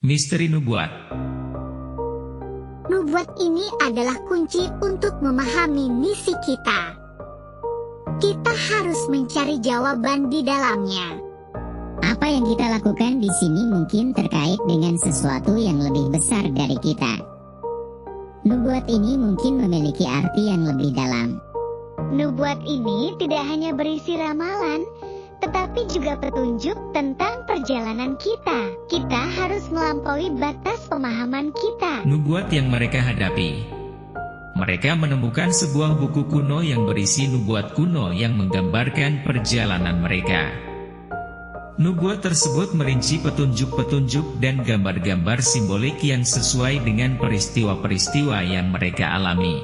Misteri nubuat. Nubuat ini adalah kunci untuk memahami misi kita. Kita harus mencari jawaban di dalamnya. Apa yang kita lakukan di sini mungkin terkait dengan sesuatu yang lebih besar dari kita. Nubuat ini mungkin memiliki arti yang lebih dalam. Nubuat ini tidak hanya berisi ramalan, tetapi juga petunjuk tentang perjalanan kita. Kita harus melampaui batas pemahaman kita. Nubuat yang mereka hadapi. Mereka menemukan sebuah buku kuno yang berisi nubuat kuno yang menggambarkan perjalanan mereka. Nubuat tersebut merinci petunjuk-petunjuk dan gambar-gambar simbolik yang sesuai dengan peristiwa-peristiwa yang mereka alami.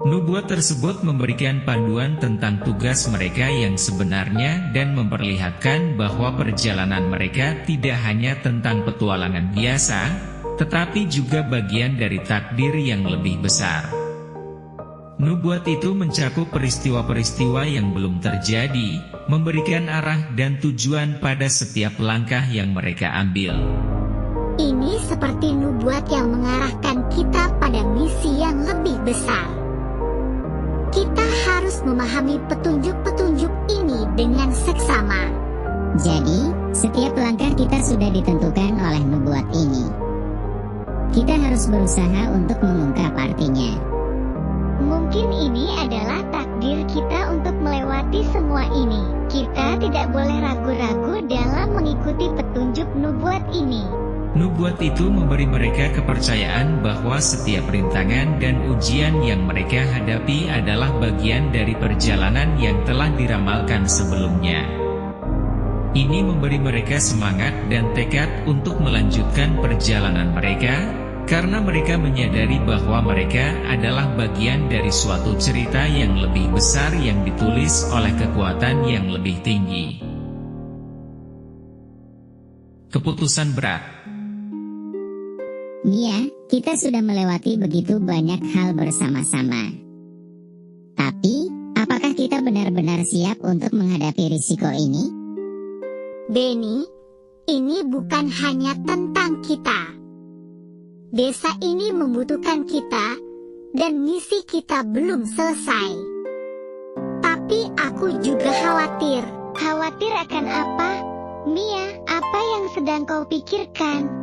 Nubuat tersebut memberikan panduan tentang tugas mereka yang sebenarnya dan memperlihatkan bahwa perjalanan mereka tidak hanya tentang petualangan biasa, tetapi juga bagian dari takdir yang lebih besar. Nubuat itu mencakup peristiwa-peristiwa yang belum terjadi, memberikan arah dan tujuan pada setiap langkah yang mereka ambil. Ini seperti nubuat yang mengarahkan kita pada misi yang lebih besar. Kita harus memahami petunjuk-petunjuk ini dengan seksama. Jadi, setiap langkah kita sudah ditentukan oleh nubuat ini. Kita harus berusaha untuk mengungkap artinya. Mungkin ini adalah takdir kita untuk melewati semua ini. Kita tidak boleh ragu-ragu dalam mengikuti petunjuk nubuat ini. Nubuat itu memberi mereka kepercayaan bahwa setiap rintangan dan ujian yang mereka hadapi adalah bagian dari perjalanan yang telah diramalkan sebelumnya. Ini memberi mereka semangat dan tekad untuk melanjutkan perjalanan mereka, karena mereka menyadari bahwa mereka adalah bagian dari suatu cerita yang lebih besar yang ditulis oleh kekuatan yang lebih tinggi. Keputusan berat. Mia, kita sudah melewati begitu banyak hal bersama-sama. Tapi, apakah kita benar-benar siap untuk menghadapi risiko ini? Benny, ini bukan hanya tentang kita. Desa ini membutuhkan kita, dan misi kita belum selesai. Tapi aku juga khawatir. Khawatir akan apa? Mia, apa yang sedang kau pikirkan?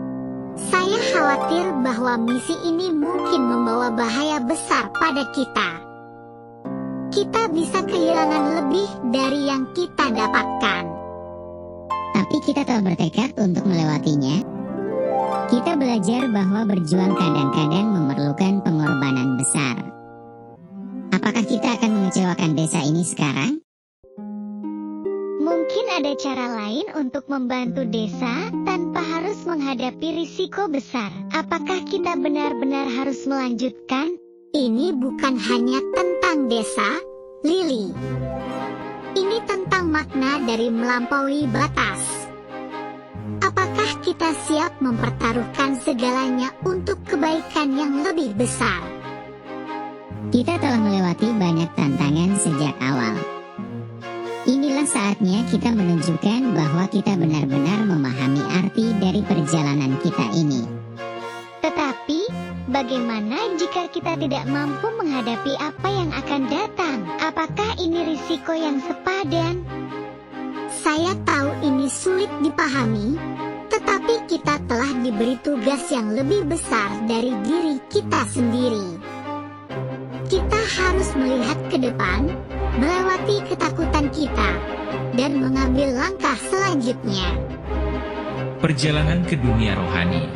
Saya khawatir bahwa misi ini mungkin membawa bahaya besar pada kita. Kita bisa kehilangan lebih dari yang kita dapatkan. Tapi kita telah bertekad untuk melewatinya. Kita belajar bahwa berjuang kadang-kadang memerlukan pengorbanan besar. Apakah kita akan mengecewakan desa ini sekarang? Mungkin ada cara lain untuk membantu desa tanpa harus menghadapi risiko besar. Apakah kita benar-benar harus melanjutkan? Ini bukan hanya tentang desa, Lily. Ini tentang makna dari melampaui batas. Apakah kita siap mempertaruhkan segalanya untuk kebaikan yang lebih besar? Kita telah melewati banyak tantangan sejak awal. Inilah saatnya kita menunjukkan bahwa kita benar-benar memahami arti dari perjalanan kita ini. Tetapi, bagaimana jika kita tidak mampu menghadapi apa yang akan datang? Apakah ini risiko yang sepadan? Saya tahu ini sulit dipahami, tetapi kita telah diberi tugas yang lebih besar dari diri kita sendiri. Kita harus melihat ke depan, melewati ketakutan kita, dan mengambil langkah selanjutnya. Perjalanan ke dunia rohani.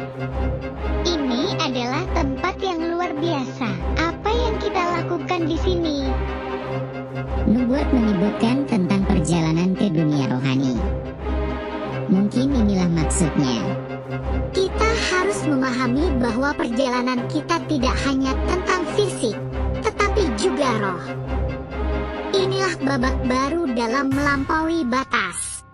Ini adalah tempat yang luar biasa. Apa yang kita lakukan di sini? Nubuat menyebutkan tentang perjalanan ke dunia rohani. Mungkin inilah maksudnya. Kita harus memahami bahwa perjalanan kita tidak hanya tentang fisik, tetapi juga roh. Inilah babak baru dalam melampaui batas.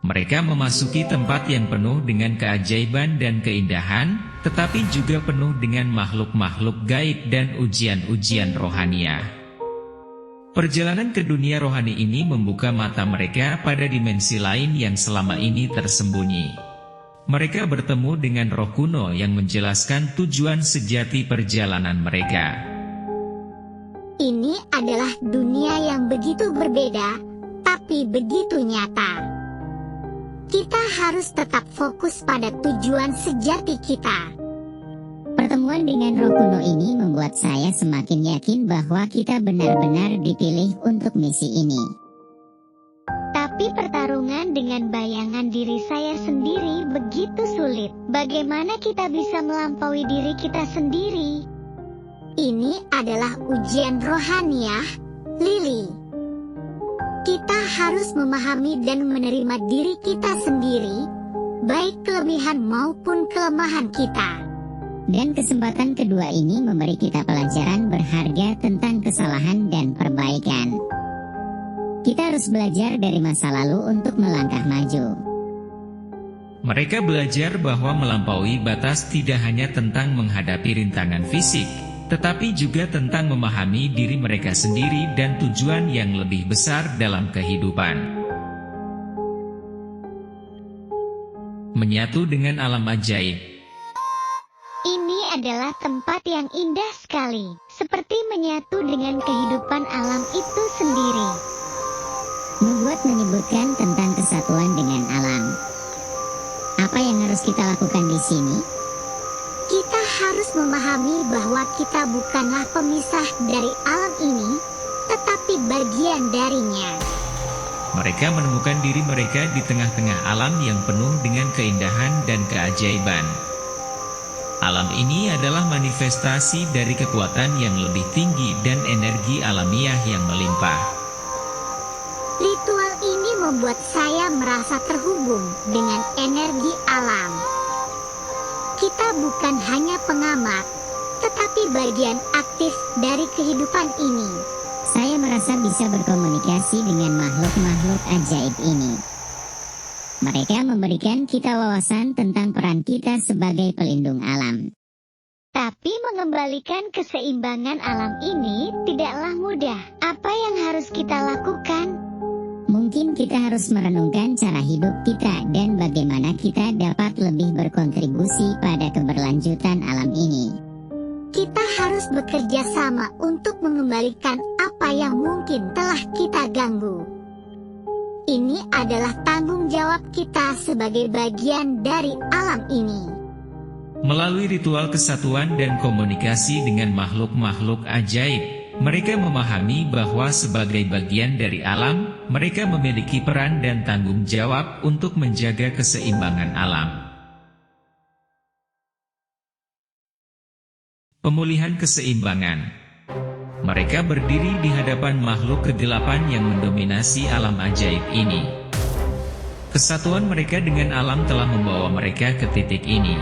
Mereka memasuki tempat yang penuh dengan keajaiban dan keindahan, tetapi juga penuh dengan makhluk-makhluk gaib dan ujian-ujian rohania. Perjalanan ke dunia rohani ini membuka mata mereka pada dimensi lain yang selama ini tersembunyi. mereka bertemu dengan roh kuno yang menjelaskan tujuan sejati perjalanan mereka. Ini adalah dunia yang begitu berbeda, tapi begitu nyata. Kita harus tetap fokus pada tujuan sejati kita. Pertemuan dengan roh kuno ini membuat saya semakin yakin bahwa kita benar-benar dipilih untuk misi ini. Tapi pertarungan dengan bayangan diri saya sendiri begitu sulit. Bagaimana kita bisa melampaui diri kita sendiri? Ini adalah ujian rohaniah, Lily. Kita harus memahami dan menerima diri kita sendiri, baik kelebihan maupun kelemahan kita. Dan kesempatan kedua ini memberi kita pelajaran berharga tentang kesalahan dan perbaikan. Kita harus belajar dari masa lalu untuk melangkah maju. Mereka belajar bahwa melampaui batas tidak hanya tentang menghadapi rintangan fisik, tetapi juga tentang memahami diri mereka sendiri dan tujuan yang lebih besar dalam kehidupan. Menyatu dengan alam ajaib. Ini adalah tempat yang indah sekali, seperti menyatu dengan kehidupan alam itu sendiri. Nubuat menyebutkan tentang kesatuan dengan alam. Apa yang harus kita lakukan di sini? Kita harus memahami bahwa kita bukanlah pemisah dari alam ini, tetapi bagian darinya. Mereka menemukan diri mereka di tengah-tengah alam yang penuh dengan keindahan dan keajaiban. Alam ini adalah manifestasi dari kekuatan yang lebih tinggi dan energi alamiah yang melimpah. Ritual ini membuat saya merasa terhubung dengan energi alam. Kita bukan hanya pengamat, tetapi bagian aktif dari kehidupan ini. Saya merasa bisa berkomunikasi dengan makhluk-makhluk ajaib ini. Mereka memberikan kita wawasan tentang peran kita sebagai pelindung alam. Tapi mengembalikan keseimbangan alam ini tidaklah mudah. Apa yang harus kita lakukan? Mungkin kita harus merenungkan cara hidup kita dan bagaimana kita dapat lebih berkontribusi pada keberlanjutan alam ini. Kita harus bekerja sama untuk mengembalikan apa yang mungkin telah kita ganggu. Ini adalah tanggung jawab kita sebagai bagian dari alam ini. Melalui ritual kesatuan dan komunikasi dengan makhluk-makhluk ajaib, mereka memahami bahwa sebagai bagian dari alam, mereka memiliki peran dan tanggung jawab untuk menjaga keseimbangan alam. Pemulihan keseimbangan. Mereka berdiri di hadapan makhluk kegelapan yang mendominasi alam ajaib ini. Kesatuan mereka dengan alam telah membawa mereka ke titik ini.